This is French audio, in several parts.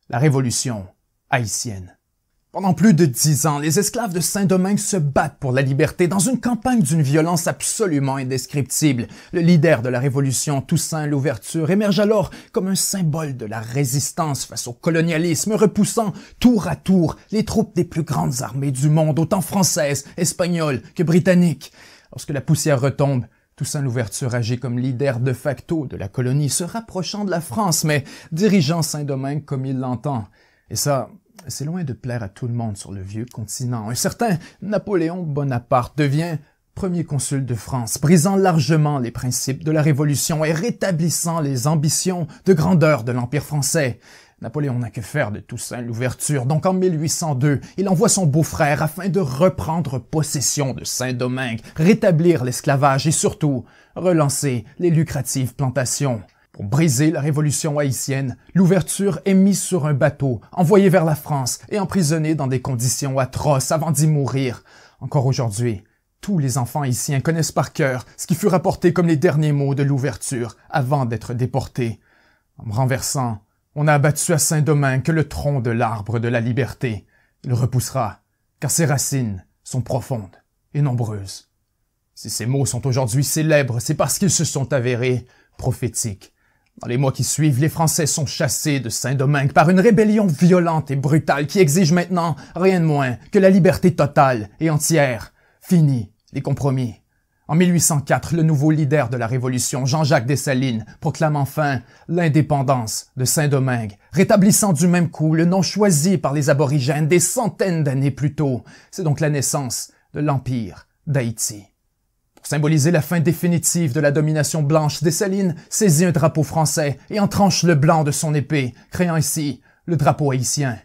La Révolution haïtienne. Pendant plus de 10 ans, les esclaves de Saint-Domingue se battent pour la liberté dans une campagne d'une violence absolument indescriptible. Le leader de la Révolution, Toussaint Louverture, émerge alors comme un symbole de la résistance face au colonialisme, repoussant tour à tour les troupes des plus grandes armées du monde, autant françaises, espagnoles que britanniques. Lorsque la poussière retombe, Toussaint Louverture agit comme leader de facto de la colonie, se rapprochant de la France, mais dirigeant Saint-Domingue comme il l'entend. Et ça, c'est loin de plaire à tout le monde sur le vieux continent. Un certain Napoléon Bonaparte devient premier consul de France, brisant largement les principes de la Révolution et rétablissant les ambitions de grandeur de l'Empire français. Napoléon n'a que faire de Toussaint Louverture, donc en 1802, il envoie son beau-frère afin de reprendre possession de Saint-Domingue, rétablir l'esclavage et surtout relancer les lucratives plantations. Pour briser la révolution haïtienne, Louverture est mis sur un bateau, envoyé vers la France et emprisonné dans des conditions atroces avant d'y mourir. Encore aujourd'hui, tous les enfants haïtiens connaissent par cœur ce qui fut rapporté comme les derniers mots de Louverture avant d'être déporté. En me renversant, on a abattu à Saint-Domingue que le tronc de l'arbre de la liberté. Il repoussera, car ses racines sont profondes et nombreuses. Si ces mots sont aujourd'hui célèbres, c'est parce qu'ils se sont avérés prophétiques. Dans les mois qui suivent, les Français sont chassés de Saint-Domingue par une rébellion violente et brutale qui exige maintenant rien de moins que la liberté totale et entière. Fini les compromis. En 1804, le nouveau leader de la Révolution, Jean-Jacques Dessalines, proclame enfin l'indépendance de Saint-Domingue, rétablissant du même coup le nom choisi par les aborigènes des centaines d'années plus tôt. C'est donc la naissance de l'Empire d'Haïti. Pour symboliser la fin définitive de la domination blanche, Dessalines saisit un drapeau français et en tranche le blanc de son épée, créant ainsi le drapeau haïtien.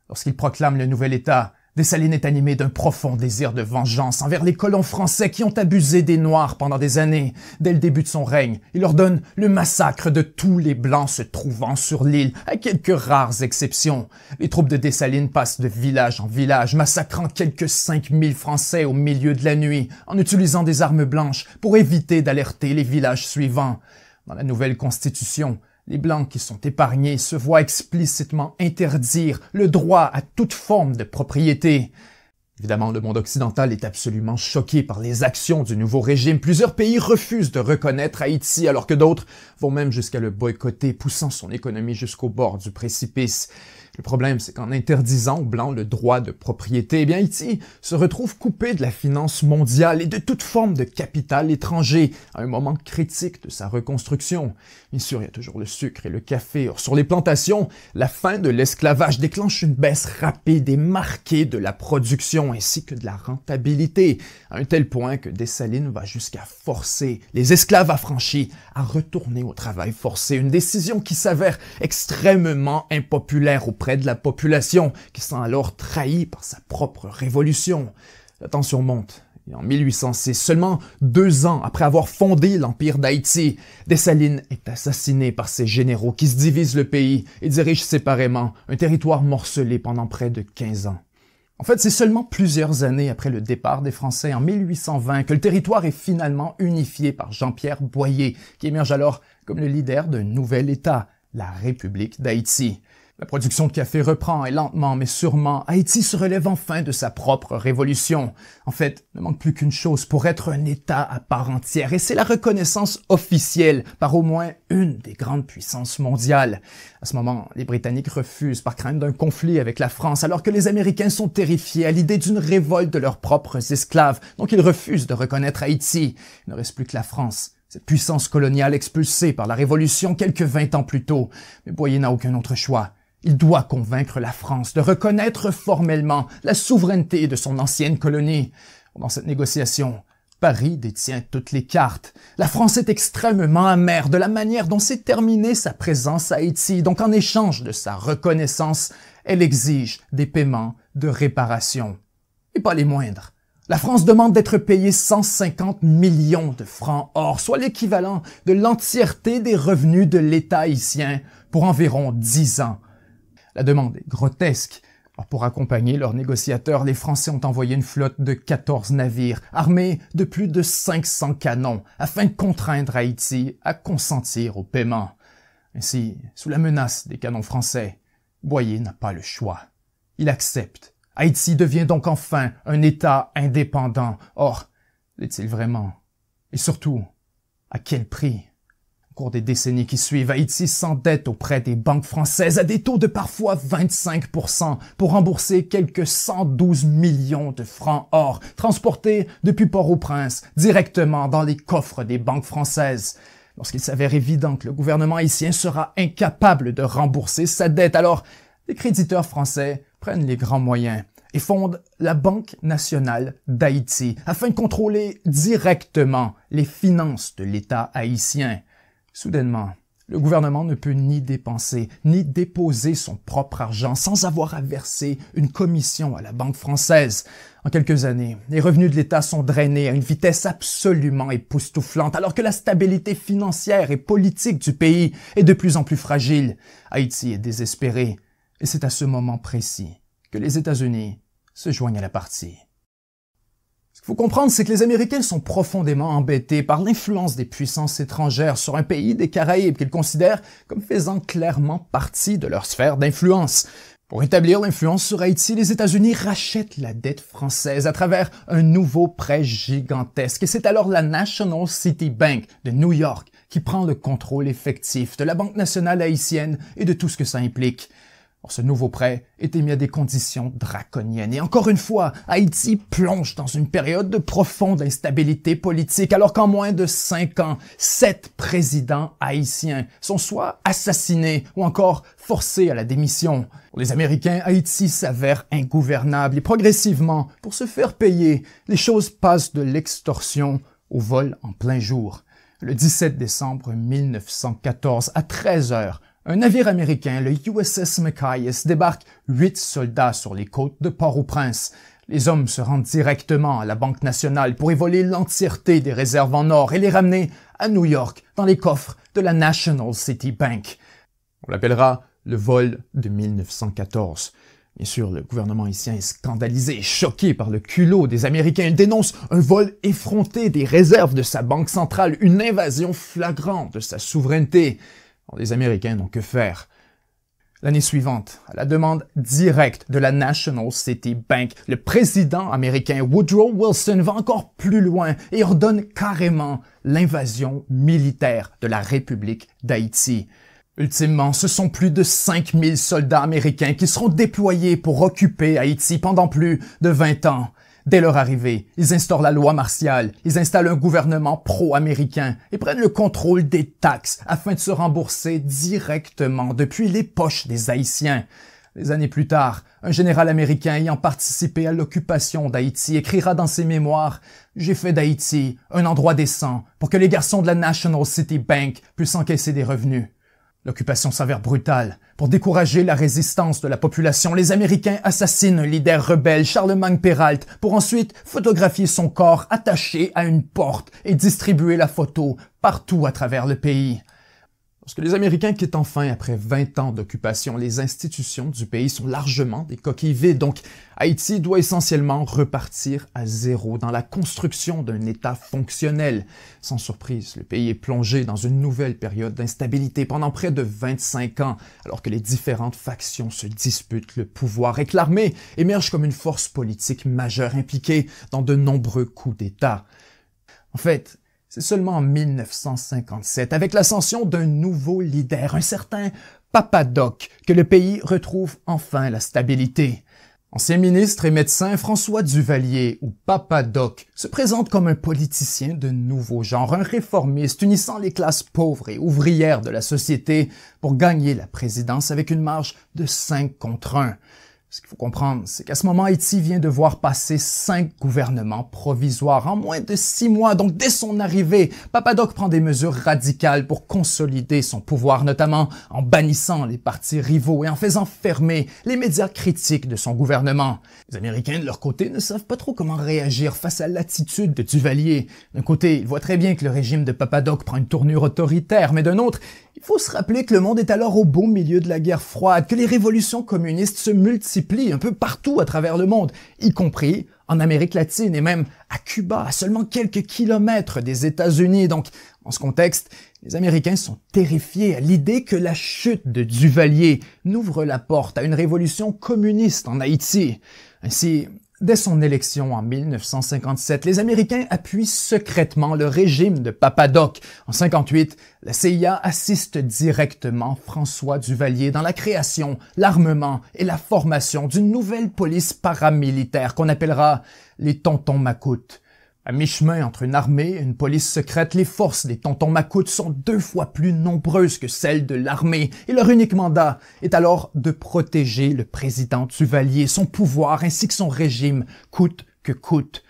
Lorsqu'il proclame le nouvel État, Dessalines est animé d'un profond désir de vengeance envers les colons français qui ont abusé des Noirs pendant des années. Dès le début de son règne, il ordonne le massacre de tous les Blancs se trouvant sur l'île, à quelques rares exceptions. Les troupes de Dessalines passent de village en village, massacrant quelques 5000 Français au milieu de la nuit, en utilisant des armes blanches pour éviter d'alerter les villages suivants. Dans la nouvelle Constitution, les Blancs qui sont épargnés se voient explicitement interdire le droit à toute forme de propriété. Évidemment, le monde occidental est absolument choqué par les actions du nouveau régime. Plusieurs pays refusent de reconnaître Haïti, alors que d'autres vont même jusqu'à le boycotter, poussant son économie jusqu'au bord du précipice. Le problème, c'est qu'en interdisant aux Blancs le droit de propriété, Haïti se retrouve coupé de la finance mondiale et de toute forme de capital étranger à un moment critique de sa reconstruction. Bien sûr, il y a toujours le sucre et le café. Or, sur les plantations, la fin de l'esclavage déclenche une baisse rapide et marquée de la production ainsi que de la rentabilité, à un tel point que Dessalines va jusqu'à forcer les esclaves affranchis à retourner au travail forcé, une décision qui s'avère extrêmement impopulaire auprès de la population, qui se sent alors trahie par sa propre révolution. La tension monte, et en 1806, seulement 2 ans après avoir fondé l'Empire d'Haïti, Dessalines est assassiné par ses généraux qui se divisent le pays et dirigent séparément un territoire morcelé pendant près de 15 ans. En fait, c'est seulement plusieurs années après le départ des Français en 1820 que le territoire est finalement unifié par Jean-Pierre Boyer, qui émerge alors comme le leader d'un nouvel État, la République d'Haïti. La production de café reprend et lentement mais sûrement, Haïti se relève enfin de sa propre révolution. En fait, il ne manque plus qu'une chose pour être un État à part entière et c'est la reconnaissance officielle par au moins une des grandes puissances mondiales. À ce moment, les Britanniques refusent par crainte d'un conflit avec la France alors que les Américains sont terrifiés à l'idée d'une révolte de leurs propres esclaves, donc ils refusent de reconnaître Haïti. Il ne reste plus que la France. Cette puissance coloniale expulsée par la Révolution quelques 20 ans plus tôt. Mais Boyer n'a aucun autre choix. Il doit convaincre la France de reconnaître formellement la souveraineté de son ancienne colonie. Dans cette négociation, Paris détient toutes les cartes. La France est extrêmement amère de la manière dont s'est terminée sa présence à Haïti. Donc en échange de sa reconnaissance, elle exige des paiements de réparation. Et pas les moindres. La France demande d'être payée 150 millions de francs or, soit l'équivalent de l'entièreté des revenus de l'État haïtien pour environ 10 ans. La demande est grotesque. Alors pour accompagner leurs négociateurs, les Français ont envoyé une flotte de 14 navires, armés de plus de 500 canons, afin de contraindre Haïti à consentir au paiement. Ainsi, sous la menace des canons français, Boyer n'a pas le choix. Il accepte. Haïti devient donc enfin un État indépendant. Or, l'est-il vraiment? Et surtout, à quel prix? Au cours des décennies qui suivent, Haïti s'endette auprès des banques françaises à des taux de parfois 25% pour rembourser quelques 112 millions de francs or transportés depuis Port-au-Prince directement dans les coffres des banques françaises. Lorsqu'il s'avère évident que le gouvernement haïtien sera incapable de rembourser sa dette, alors les créditeurs français prennent les grands moyens et fondent la Banque nationale d'Haïti afin de contrôler directement les finances de l'État haïtien. Soudainement, le gouvernement ne peut ni dépenser ni déposer son propre argent sans avoir à verser une commission à la Banque française. En quelques années, les revenus de l'État sont drainés à une vitesse absolument époustouflante alors que la stabilité financière et politique du pays est de plus en plus fragile. Haïti est désespéré et c'est à ce moment précis que les États-Unis se joignent à la partie. Ce qu'il faut comprendre, c'est que les Américains sont profondément embêtés par l'influence des puissances étrangères sur un pays des Caraïbes qu'ils considèrent comme faisant clairement partie de leur sphère d'influence. Pour établir l'influence sur Haïti, les États-Unis rachètent la dette française à travers un nouveau prêt gigantesque et c'est alors la National City Bank de New York qui prend le contrôle effectif de la Banque nationale haïtienne et de tout ce que ça implique. Or, ce nouveau prêt est émis à des conditions draconiennes. Et encore une fois, Haïti plonge dans une période de profonde instabilité politique, alors qu'en moins de 5 ans, 7 présidents haïtiens sont soit assassinés ou encore forcés à la démission. Pour les Américains, Haïti s'avère ingouvernable et progressivement, pour se faire payer, les choses passent de l'extorsion au vol en plein jour. Le 17 décembre 1914, à 13 heures, un navire américain, le USS Machias, débarque 8 soldats sur les côtes de Port-au-Prince. Les hommes se rendent directement à la Banque nationale pour y voler l'entièreté des réserves en or et les ramener à New York dans les coffres de la National City Bank. On l'appellera le vol de 1914. Bien sûr, le gouvernement haïtien est scandalisé et choqué par le culot des Américains. Il dénonce un vol effronté des réserves de sa banque centrale, une invasion flagrante de sa souveraineté. Les Américains n'ont que faire. L'année suivante, à la demande directe de la National City Bank, le président américain Woodrow Wilson va encore plus loin et ordonne carrément l'invasion militaire de la République d'Haïti. Ultimement, ce sont plus de 5000 soldats américains qui seront déployés pour occuper Haïti pendant plus de 20 ans. Dès leur arrivée, ils instaurent la loi martiale, ils installent un gouvernement pro-américain et prennent le contrôle des taxes afin de se rembourser directement depuis les poches des Haïtiens. Des années plus tard, un général américain ayant participé à l'occupation d'Haïti écrira dans ses mémoires « J'ai fait d'Haïti un endroit décent pour que les garçons de la National City Bank puissent encaisser des revenus. » L'occupation s'avère brutale. Pour décourager la résistance de la population, les Américains assassinent un leader rebelle, Charlemagne Péralte, pour ensuite photographier son corps attaché à une porte et distribuer la photo partout à travers le pays. Lorsque les Américains quittent enfin après 20 ans d'occupation, les institutions du pays sont largement des coquilles vides, donc Haïti doit essentiellement repartir à zéro dans la construction d'un État fonctionnel. Sans surprise, le pays est plongé dans une nouvelle période d'instabilité pendant près de 25 ans, alors que les différentes factions se disputent le pouvoir et que l'armée émerge comme une force politique majeure impliquée dans de nombreux coups d'État. En fait, c'est seulement en 1957, avec l'ascension d'un nouveau leader, un certain Papa Doc, que le pays retrouve enfin la stabilité. Ancien ministre et médecin, François Duvalier, ou Papa Doc, se présente comme un politicien de nouveau genre, un réformiste unissant les classes pauvres et ouvrières de la société pour gagner la présidence avec une marge de 5 contre 1. Ce qu'il faut comprendre, c'est qu'à ce moment, Haïti vient de voir passer 5 gouvernements provisoires en moins de 6 mois. Donc, dès son arrivée, Papa Doc prend des mesures radicales pour consolider son pouvoir, notamment en bannissant les partis rivaux et en faisant fermer les médias critiques de son gouvernement. Les Américains, de leur côté, ne savent pas trop comment réagir face à l'attitude de Duvalier. D'un côté, ils voient très bien que le régime de Papa Doc prend une tournure autoritaire, mais d'un autre, il faut se rappeler que le monde est alors au beau milieu de la guerre froide, que les révolutions communistes se multiplient multiplient un peu partout à travers le monde, y compris en Amérique latine et même à Cuba, à seulement quelques kilomètres des États-Unis. Donc, dans ce contexte, les Américains sont terrifiés à l'idée que la chute de Duvalier n'ouvre la porte à une révolution communiste en Haïti. Ainsi, dès son élection en 1957, les Américains appuient secrètement le régime de Papa Doc. En 1958, la CIA assiste directement François Duvalier dans la création, l'armement et la formation d'une nouvelle police paramilitaire qu'on appellera les Tontons Macoutes. À mi-chemin entre une armée et une police secrète, les forces des Tontons Macoutes sont 2 fois plus nombreuses que celles de l'armée et leur unique mandat est alors de protéger le président Duvalier, son pouvoir ainsi que son régime, coûte que coûte.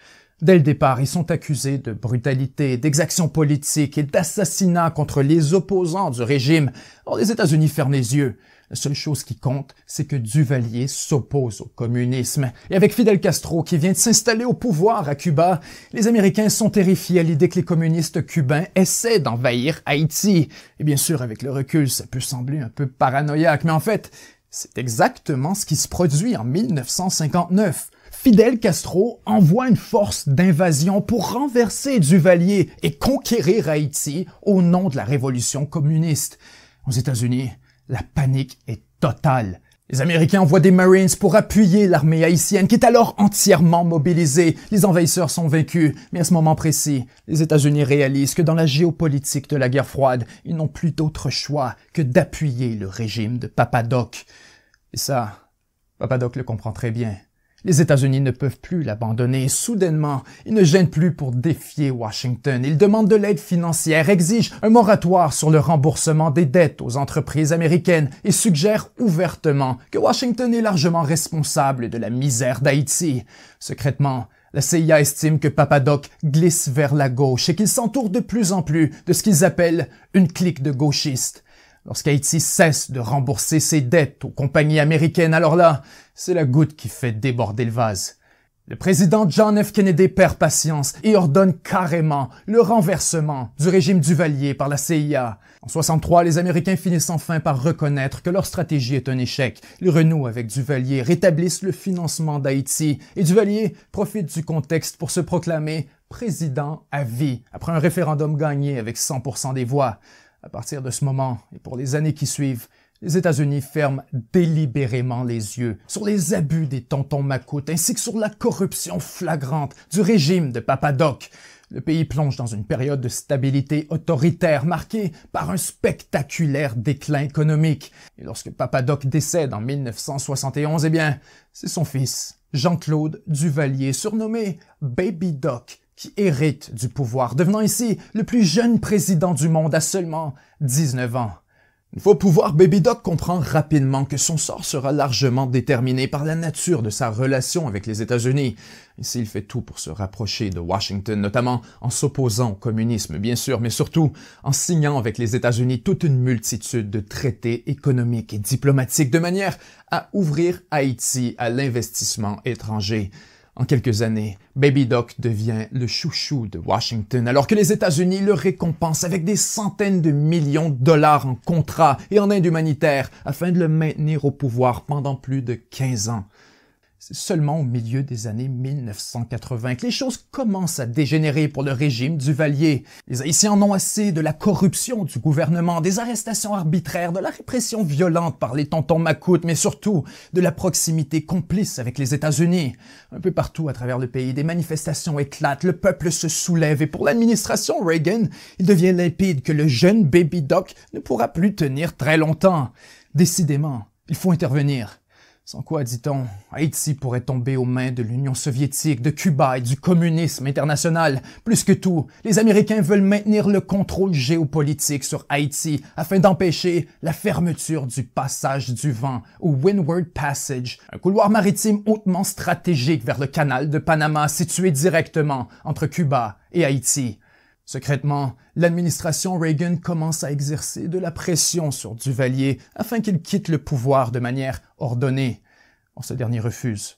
Dès le départ, ils sont accusés de brutalité, d'exactions politiques et d'assassinat contre les opposants du régime. Or, les États-Unis ferment les yeux. La seule chose qui compte, c'est que Duvalier s'oppose au communisme. Et avec Fidel Castro qui vient de s'installer au pouvoir à Cuba, les Américains sont terrifiés à l'idée que les communistes cubains essaient d'envahir Haïti. Et bien sûr, avec le recul, ça peut sembler un peu paranoïaque, mais en fait, c'est exactement ce qui se produit en 1959. Fidel Castro envoie une force d'invasion pour renverser Duvalier et conquérir Haïti au nom de la révolution communiste. Aux États-Unis, la panique est totale. Les Américains envoient des Marines pour appuyer l'armée haïtienne qui est alors entièrement mobilisée. Les envahisseurs sont vaincus, mais à ce moment précis, les États-Unis réalisent que dans la géopolitique de la guerre froide, ils n'ont plus d'autre choix que d'appuyer le régime de Papa Doc. Et ça, Papa Doc le comprend très bien. Les États-Unis ne peuvent plus l'abandonner. Soudainement, ils ne gênent plus pour défier Washington. Ils demandent de l'aide financière, exigent un moratoire sur le remboursement des dettes aux entreprises américaines et suggèrent ouvertement que Washington est largement responsable de la misère d'Haïti. Secrètement, la CIA estime que Papa Doc glisse vers la gauche et qu'il s'entoure de plus en plus de ce qu'ils appellent une clique de gauchistes. Lorsqu'Haïti cesse de rembourser ses dettes aux compagnies américaines, alors là, c'est la goutte qui fait déborder le vase. Le président John F. Kennedy perd patience et ordonne carrément le renversement du régime Duvalier par la CIA. En 1963, les Américains finissent enfin par reconnaître que leur stratégie est un échec. Ils renouent avec Duvalier, rétablissent le financement d'Haïti et Duvalier profite du contexte pour se proclamer président à vie après un référendum gagné avec 100% des voix. À partir de ce moment, et pour les années qui suivent, les États-Unis ferment délibérément les yeux sur les abus des Tontons Macoutes ainsi que sur la corruption flagrante du régime de Papa Doc. Le pays plonge dans une période de stabilité autoritaire marquée par un spectaculaire déclin économique. Et lorsque Papa Doc décède en 1971, eh bien, c'est son fils, Jean-Claude Duvalier, surnommé Baby Doc, qui hérite du pouvoir, devenant ainsi le plus jeune président du monde à seulement 19 ans. Une fois au pouvoir, Baby Doc comprend rapidement que son sort sera largement déterminé par la nature de sa relation avec les États-Unis. Ainsi, il fait tout pour se rapprocher de Washington, notamment en s'opposant au communisme, bien sûr, mais surtout en signant avec les États-Unis toute une multitude de traités économiques et diplomatiques de manière à ouvrir Haïti à l'investissement étranger. En quelques années, Baby Doc devient le chouchou de Washington, alors que les États-Unis le récompensent avec des centaines de millions de dollars en contrats et en aide humanitaire afin de le maintenir au pouvoir pendant plus de 15 ans. C'est seulement au milieu des années 1980 que les choses commencent à dégénérer pour le régime Duvalier. Les Haïtiens en ont assez de la corruption du gouvernement, des arrestations arbitraires, de la répression violente par les Tontons Macoutes, mais surtout de la proximité complice avec les États-Unis. Un peu partout à travers le pays, des manifestations éclatent, le peuple se soulève et pour l'administration Reagan, il devient limpide que le jeune Baby Doc ne pourra plus tenir très longtemps. Décidément, il faut intervenir. Sans quoi, dit-on, Haïti pourrait tomber aux mains de l'Union soviétique, de Cuba et du communisme international. Plus que tout, les Américains veulent maintenir le contrôle géopolitique sur Haïti afin d'empêcher la fermeture du passage du vent, ou Windward Passage, un couloir maritime hautement stratégique vers le canal de Panama situé directement entre Cuba et Haïti. Secrètement, l'administration Reagan commence à exercer de la pression sur Duvalier afin qu'il quitte le pouvoir de manière ordonnée. Or, ce dernier refuse.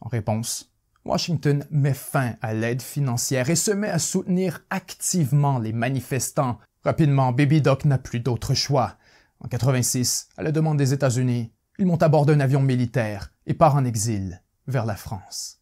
En réponse, Washington met fin à l'aide financière et se met à soutenir activement les manifestants. Rapidement, Baby Doc n'a plus d'autre choix. En 1986, à la demande des États-Unis, il monte à bord d'un avion militaire et part en exil vers la France.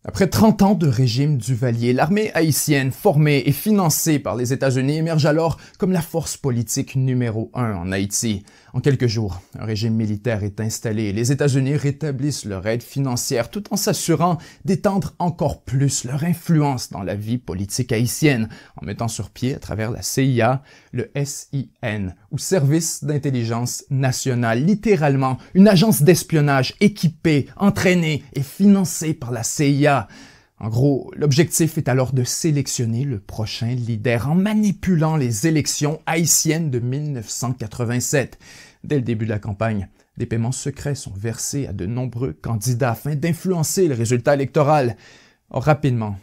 Après 30 ans de régime Duvalier, l'armée haïtienne, formée et financée par les États-Unis, émerge alors comme la force politique numéro 1 en Haïti. En quelques jours, un régime militaire est installé et les États-Unis rétablissent leur aide financière tout en s'assurant d'étendre encore plus leur influence dans la vie politique haïtienne, en mettant sur pied à travers la CIA le SIN, ou Service d'intelligence nationale, littéralement une agence d'espionnage équipée, entraînée et financée par la CIA. En gros, l'objectif est alors de sélectionner le prochain leader en manipulant les élections haïtiennes de 1987. Dès le début de la campagne, des paiements secrets sont versés à de nombreux candidats afin d'influencer le résultat électoral. Or, rapidement,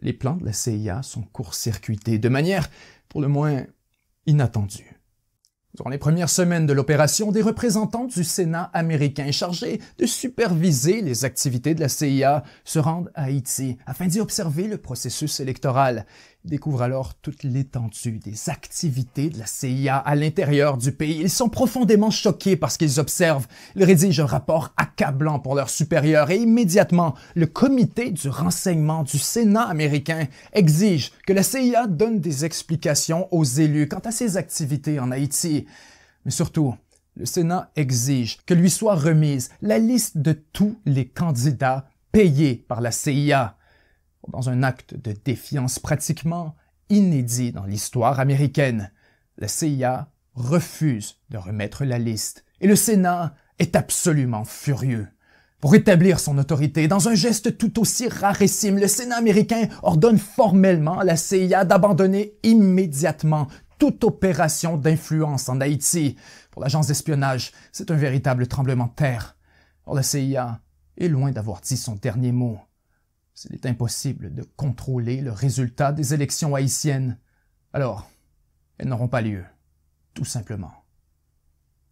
les plans de la CIA sont court-circuités de manière, pour le moins, inattendue. Durant les premières semaines de l'opération, des représentants du Sénat américain chargés de superviser les activités de la CIA se rendent à Haïti afin d'y observer le processus électoral. Ils découvrent alors toute l'étendue des activités de la CIA à l'intérieur du pays. Ils sont profondément choqués par ce qu'ils observent. Ils rédigent un rapport accablant pour leurs supérieurs et immédiatement, le comité du renseignement du Sénat américain exige que la CIA donne des explications aux élus quant à ses activités en Haïti. Mais surtout, le Sénat exige que lui soit remise la liste de tous les candidats payés par la CIA. Dans un acte de défiance pratiquement inédit dans l'histoire américaine, la CIA refuse de remettre la liste et le Sénat est absolument furieux. Pour établir son autorité, dans un geste tout aussi rarissime, le Sénat américain ordonne formellement à la CIA d'abandonner immédiatement toute opération d'influence en Haïti. Pour l'agence d'espionnage, c'est un véritable tremblement de terre. Or, la CIA est loin d'avoir dit son dernier mot. Il est impossible de contrôler le résultat des élections haïtiennes. Alors, elles n'auront pas lieu, tout simplement.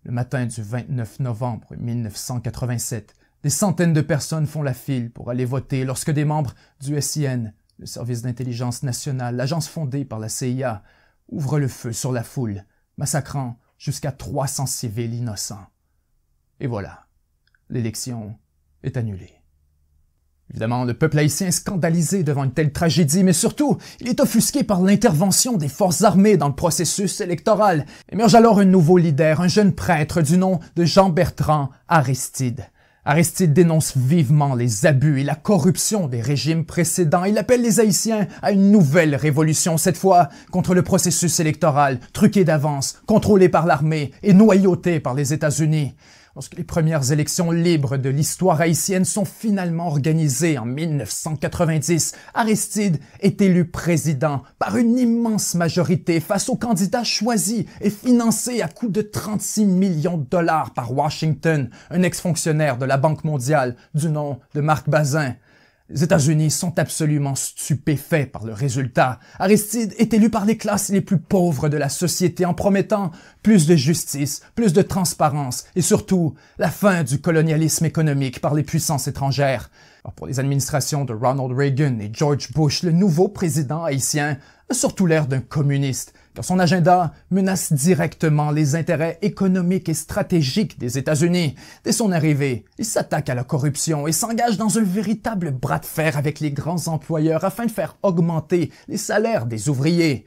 Le matin du 29 novembre 1987, des centaines de personnes font la file pour aller voter lorsque des membres du SIN, le Service d'intelligence nationale, l'agence fondée par la CIA, ouvrent le feu sur la foule, massacrant jusqu'à 300 civils innocents. Et voilà, l'élection est annulée. Évidemment, le peuple haïtien est scandalisé devant une telle tragédie, mais surtout, il est offusqué par l'intervention des forces armées dans le processus électoral. Émerge alors un nouveau leader, un jeune prêtre du nom de Jean-Bertrand Aristide. Aristide dénonce vivement les abus et la corruption des régimes précédents. Il appelle les Haïtiens à une nouvelle révolution, cette fois contre le processus électoral, truqué d'avance, contrôlé par l'armée et noyauté par les États-Unis. Lorsque les premières élections libres de l'histoire haïtienne sont finalement organisées en 1990, Aristide est élu président par une immense majorité face au candidat choisi et financé à coût de 36 millions de dollars par Washington, un ex-fonctionnaire de la Banque mondiale du nom de Marc Bazin. Les États-Unis sont absolument stupéfaits par le résultat. Aristide est élu par les classes les plus pauvres de la société en promettant plus de justice, plus de transparence et surtout la fin du colonialisme économique par les puissances étrangères. Alors pour les administrations de Ronald Reagan et George Bush, le nouveau président haïtien a surtout l'air d'un communiste, car son agenda menace directement les intérêts économiques et stratégiques des États-Unis. Dès son arrivée, il s'attaque à la corruption et s'engage dans un véritable bras de fer avec les grands employeurs afin de faire augmenter les salaires des ouvriers.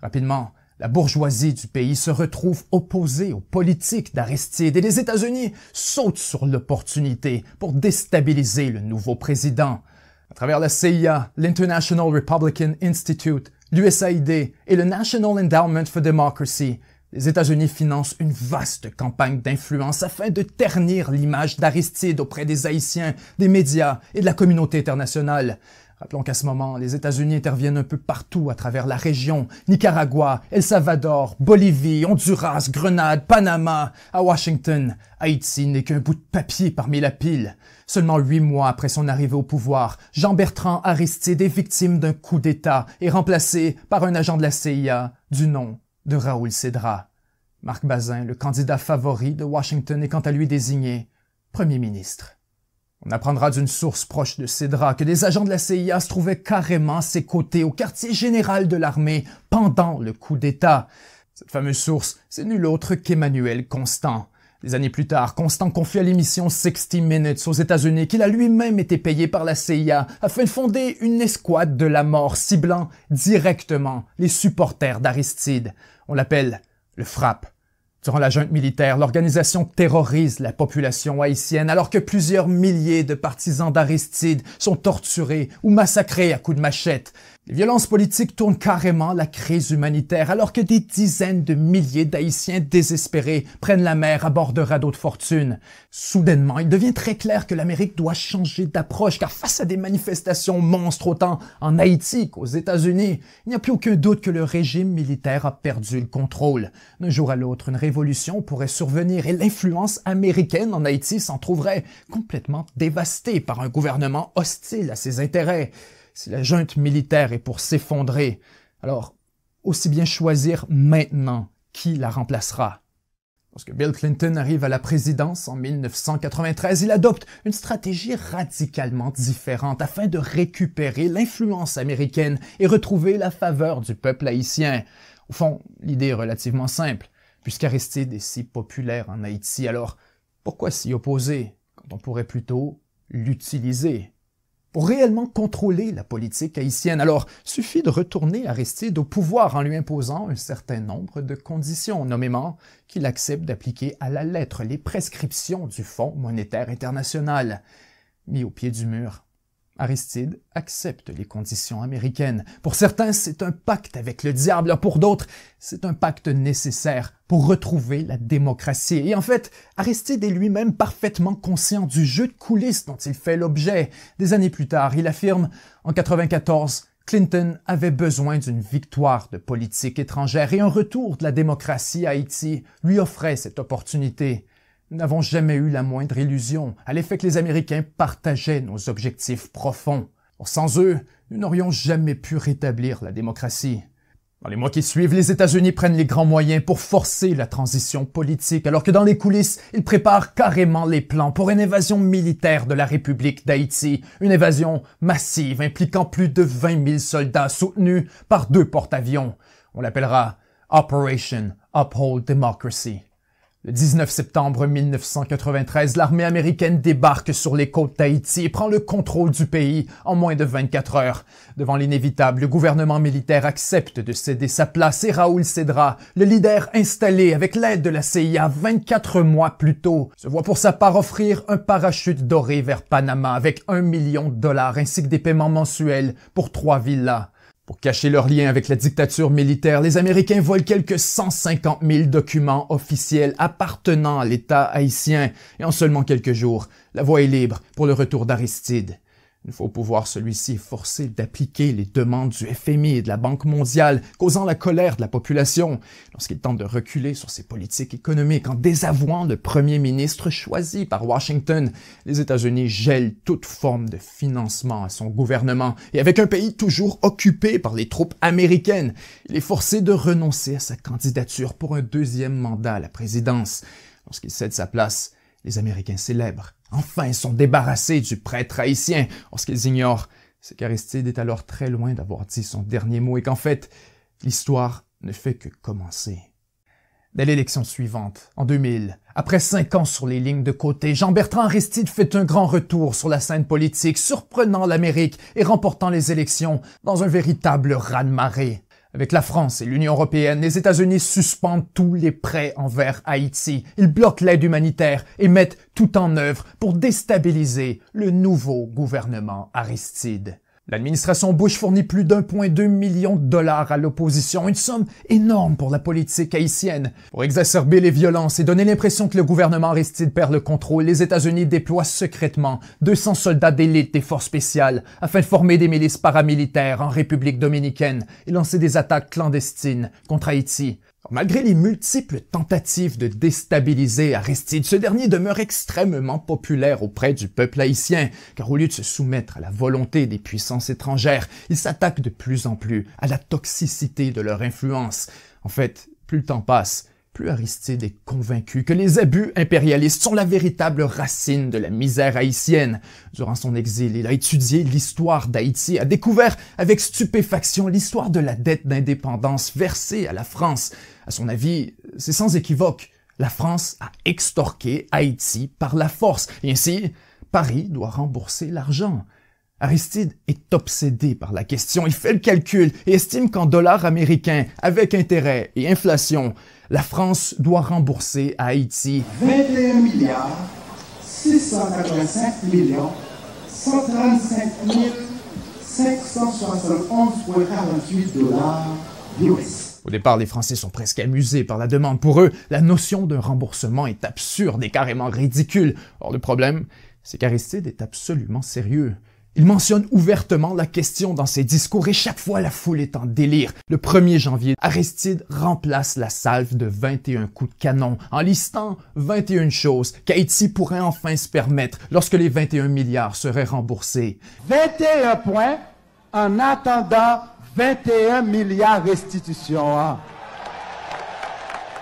Rapidement, la bourgeoisie du pays se retrouve opposée aux politiques d'Aristide et les États-Unis sautent sur l'opportunité pour déstabiliser le nouveau président. À travers la CIA, l'International Republican Institute, l'USAID et le National Endowment for Democracy, les États-Unis financent une vaste campagne d'influence afin de ternir l'image d'Aristide auprès des Haïtiens, des médias et de la communauté internationale. Rappelons qu'à ce moment, les États-Unis interviennent un peu partout à travers la région, Nicaragua, El Salvador, Bolivie, Honduras, Grenade, Panama. À Washington, Haïti n'est qu'un bout de papier parmi la pile. Seulement 8 mois après son arrivée au pouvoir, Jean-Bertrand Aristide est victime d'un coup d'État et remplacé par un agent de la CIA du nom de Raoul Cedras. Marc Bazin, le candidat favori de Washington, est quant à lui désigné premier ministre. On apprendra d'une source proche de Cedras que des agents de la CIA se trouvaient carrément à ses côtés au quartier général de l'armée pendant le coup d'État. Cette fameuse source, c'est nul autre qu'Emmanuel Constant. Des années plus tard, Constant confie à l'émission 60 Minutes aux États-Unis qu'il a lui-même été payé par la CIA afin de fonder une escouade de la mort ciblant directement les supporters d'Aristide. On l'appelle le FRAPP. Durant la junte militaire, l'organisation terrorise la population haïtienne alors que plusieurs milliers de partisans d'Aristide sont torturés ou massacrés à coups de machette. Les violences politiques tournent carrément la crise humanitaire alors que des dizaines de milliers d'Haïtiens désespérés prennent la mer à bord de radeaux de fortune. Soudainement, il devient très clair que l'Amérique doit changer d'approche car face à des manifestations monstres autant en Haïti qu'aux États-Unis, il n'y a plus aucun doute que le régime militaire a perdu le contrôle. D'un jour à l'autre, une révolution pourrait survenir et l'influence américaine en Haïti s'en trouverait complètement dévastée par un gouvernement hostile à ses intérêts. Si la junte militaire est pour s'effondrer, alors aussi bien choisir maintenant qui la remplacera. Lorsque Bill Clinton arrive à la présidence en 1993, il adopte une stratégie radicalement différente afin de récupérer l'influence américaine et retrouver la faveur du peuple haïtien. Au fond, l'idée est relativement simple. Puisqu'Aristide est si populaire en Haïti, alors pourquoi s'y opposer quand on pourrait plutôt l'utiliser? Pour réellement contrôler la politique haïtienne, alors suffit de retourner Aristide au pouvoir en lui imposant un certain nombre de conditions, nommément qu'il accepte d'appliquer à la lettre les prescriptions du Fonds monétaire international. Mis au pied du mur, Aristide accepte les conditions américaines. Pour certains, c'est un pacte avec le diable. Pour d'autres, c'est un pacte nécessaire pour retrouver la démocratie. Et en fait, Aristide est lui-même parfaitement conscient du jeu de coulisses dont il fait l'objet. Des années plus tard, il affirme « En 1994, Clinton avait besoin d'une victoire de politique étrangère et un retour de la démocratie à Haïti lui offrait cette opportunité. » Nous n'avons jamais eu la moindre illusion à l'effet que les Américains partageaient nos objectifs profonds. Sans eux, nous n'aurions jamais pu rétablir la démocratie. Dans les mois qui suivent, les États-Unis prennent les grands moyens pour forcer la transition politique, alors que dans les coulisses, ils préparent carrément les plans pour une évasion militaire de la République d'Haïti, une évasion massive impliquant plus de 20 000 soldats soutenus par 2 porte-avions. On l'appellera Operation Uphold Democracy. Le 19 septembre 1993, l'armée américaine débarque sur les côtes d'Haïti et prend le contrôle du pays en moins de 24 heures. Devant l'inévitable, le gouvernement militaire accepte de céder sa place et Raoul Cedras, le leader installé avec l'aide de la CIA 24 mois plus tôt, se voit pour sa part offrir un parachute doré vers Panama avec $1 million ainsi que des paiements mensuels pour 3 villas. Pour cacher leur lien avec la dictature militaire, les Américains volent quelques 150 000 documents officiels appartenant à l'État haïtien et en seulement quelques jours, la voie est libre pour le retour d'Aristide. Une fois au pouvoir, celui-ci est forcé d'appliquer les demandes du FMI et de la Banque mondiale, causant la colère de la population lorsqu'il tente de reculer sur ses politiques économiques en désavouant le premier ministre choisi par Washington. Les États-Unis gèlent toute forme de financement à son gouvernement et avec un pays toujours occupé par les troupes américaines, il est forcé de renoncer à sa candidature pour un 2e mandat à la présidence. Lorsqu'il cède sa place, les Américains célèbrent. Enfin, ils sont débarrassés du prêtre haïtien. Or, ce qu'ils ignorent, c'est qu'Aristide est alors très loin d'avoir dit son dernier mot et qu'en fait, l'histoire ne fait que commencer. Dès l'élection suivante, en 2000, après 5 ans sur les lignes de côté, Jean-Bertrand Aristide fait un grand retour sur la scène politique, surprenant l'Amérique et remportant les élections dans un véritable raz-de-marée. Avec la France et l'Union européenne, les États-Unis suspendent tous les prêts envers Haïti. Ils bloquent l'aide humanitaire et mettent tout en œuvre pour déstabiliser le nouveau gouvernement Aristide. L'administration Bush fournit plus d'1,2 million de dollars à l'opposition, une somme énorme pour la politique haïtienne. Pour exacerber les violences et donner l'impression que le gouvernement Aristide perd le contrôle, les États-Unis déploient secrètement 200 soldats d'élite des forces spéciales afin de former des milices paramilitaires en République dominicaine et lancer des attaques clandestines contre Haïti. Malgré les multiples tentatives de déstabiliser Aristide, ce dernier demeure extrêmement populaire auprès du peuple haïtien, car au lieu de se soumettre à la volonté des puissances étrangères, il s'attaque de plus en plus à la toxicité de leur influence. En fait, plus le temps passe, plus Aristide est convaincu que les abus impérialistes sont la véritable racine de la misère haïtienne. Durant son exil, il a étudié l'histoire d'Haïti, a découvert avec stupéfaction l'histoire de la dette d'indépendance versée à la France. À son avis, c'est sans équivoque La France a extorqué Haïti par la force, et ainsi, Paris doit rembourser l'argent. Aristide est obsédé par la question, il fait le calcul et estime qu'en dollars américains, avec intérêts et inflation, la France doit rembourser à Haïti 21 milliards 685 millions 135 571,48 dollars US. Au départ, les Français sont presque amusés par la demande. Pour eux, la notion d'un remboursement est absurde et carrément ridicule. Or, le problème, c'est qu'Aristide est absolument sérieux. Il mentionne ouvertement la question dans ses discours et chaque fois la foule est en délire. Le 1er janvier, Aristide remplace la salve de 21 coups de canon en listant 21 choses qu'Haïti pourrait enfin se permettre lorsque les 21 milliards seraient remboursés. 21 points en attendant 21 milliards restitution.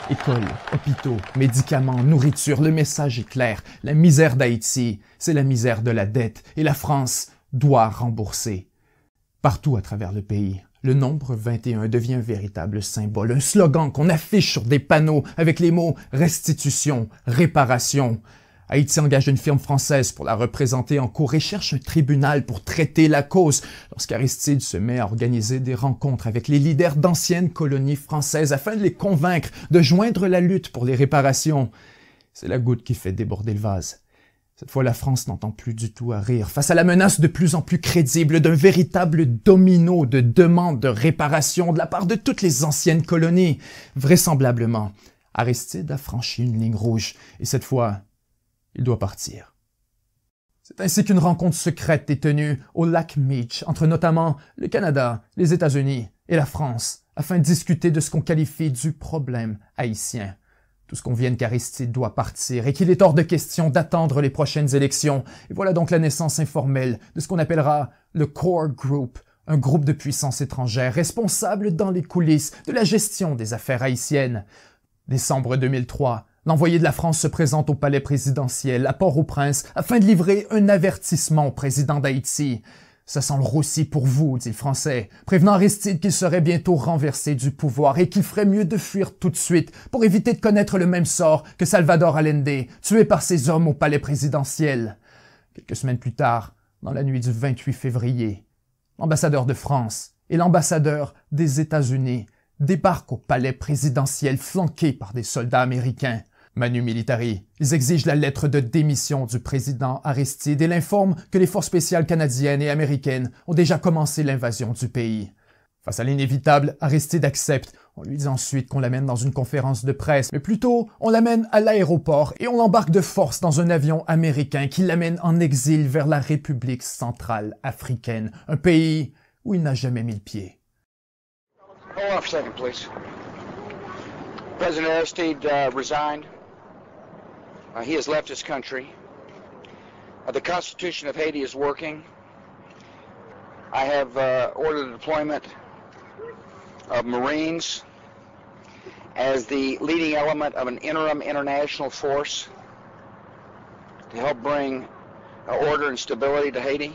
Écoles, hôpitaux, médicaments, nourriture, le message est clair. La misère d'Haïti, c'est la misère de la dette et la France doit rembourser. Partout à travers le pays, le nombre 21 devient un véritable symbole, un slogan qu'on affiche sur des panneaux avec les mots « restitution »,« réparation ». Haïti engage une firme française pour la représenter en cour et cherche un tribunal pour traiter la cause lorsqu'Aristide se met à organiser des rencontres avec les leaders d'anciennes colonies françaises afin de les convaincre de joindre la lutte pour les réparations. C'est la goutte qui fait déborder le vase. Cette fois, la France n'entend plus du tout à rire face à la menace de plus en plus crédible d'un véritable domino de demandes de réparation de la part de toutes les anciennes colonies. Vraisemblablement, Aristide a franchi une ligne rouge et cette fois, il doit partir. C'est ainsi qu'une rencontre secrète est tenue au lac Meech entre notamment le Canada, les États-Unis et la France afin de discuter de ce qu'on qualifie du problème haïtien. Tout ce qu'on vient qu'Aristide doit partir et qu'il est hors de question d'attendre les prochaines élections. Et voilà donc la naissance informelle de ce qu'on appellera le Core Group, un groupe de puissance étrangère responsable dans les coulisses de la gestion des affaires haïtiennes. Décembre 2003, l'envoyé de la France se présente au palais présidentiel à Port-au-Prince afin de livrer un avertissement au président d'Haïti. « Ça sent le roussi pour vous », dit le Français, prévenant Aristide qu'il serait bientôt renversé du pouvoir et qu'il ferait mieux de fuir tout de suite pour éviter de connaître le même sort que Salvador Allende, tué par ses hommes au palais présidentiel. Quelques semaines plus tard, dans la nuit du 28 février, l'ambassadeur de France et l'ambassadeur des États-Unis débarquent au palais présidentiel flanqués par des soldats américains. Manu Militari, ils exigent la lettre de démission du président Aristide et l'informent que les forces spéciales canadiennes et américaines ont déjà commencé l'invasion du pays. Face à l'inévitable, Aristide accepte. On lui dit ensuite qu'on l'amène dans une conférence de presse, mais plutôt on l'amène à l'aéroport et on l'embarque de force dans un avion américain qui l'amène en exil vers la République centrale africaine, un pays où il n'a jamais mis le pied. Hold on for a second, please. President Aristide resigned. He has left his country. The Constitution of Haiti is working. I have ordered the deployment of Marines as the leading element of an interim international force to help bring order and stability to Haiti.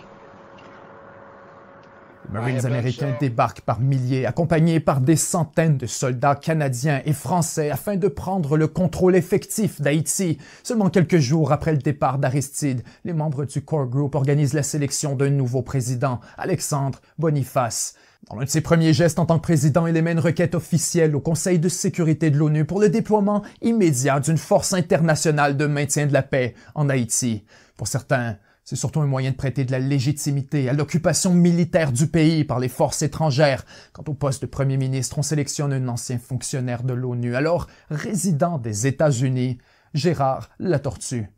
Les Marines américains débarquent par milliers, accompagnés par des centaines de soldats canadiens et français afin de prendre le contrôle effectif d'Haïti. Seulement quelques jours après le départ d'Aristide, les membres du Core Group organisent la sélection d'un nouveau président, Alexandre Boniface. Dans l'un de ses premiers gestes en tant que président, il émet une requête officielle au Conseil de sécurité de l'ONU pour le déploiement immédiat d'une force internationale de maintien de la paix en Haïti. Pour certains, c'est surtout un moyen de prêter de la légitimité à l'occupation militaire du pays par les forces étrangères. Quant au poste de premier ministre, on sélectionne un ancien fonctionnaire de l'ONU, alors résident des États-Unis, Gérard Latortue.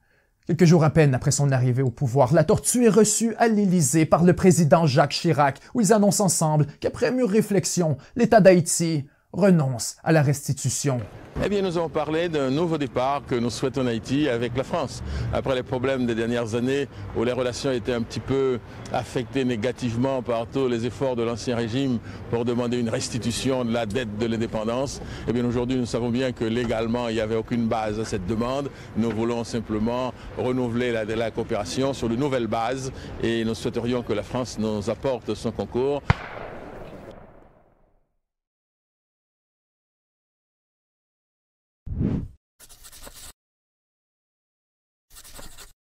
Quelques jours à peine après son arrivée au pouvoir, Latortue est reçu à l'Élysée par le président Jacques Chirac, où ils annoncent ensemble qu'après mûre réflexion, l'État d'Haïti renonce à la restitution. Eh bien, nous avons parlé d'un nouveau départ que nous souhaitons en Haïti avec la France. Après les problèmes des dernières années où les relations étaient un petit peu affectées négativement par tous les efforts de l'ancien régime pour demander une restitution de la dette de l'indépendance, eh bien aujourd'hui nous savons bien que légalement il n'y avait aucune base à cette demande. Nous voulons simplement renouveler la coopération sur de nouvelles bases et nous souhaiterions que la France nous apporte son concours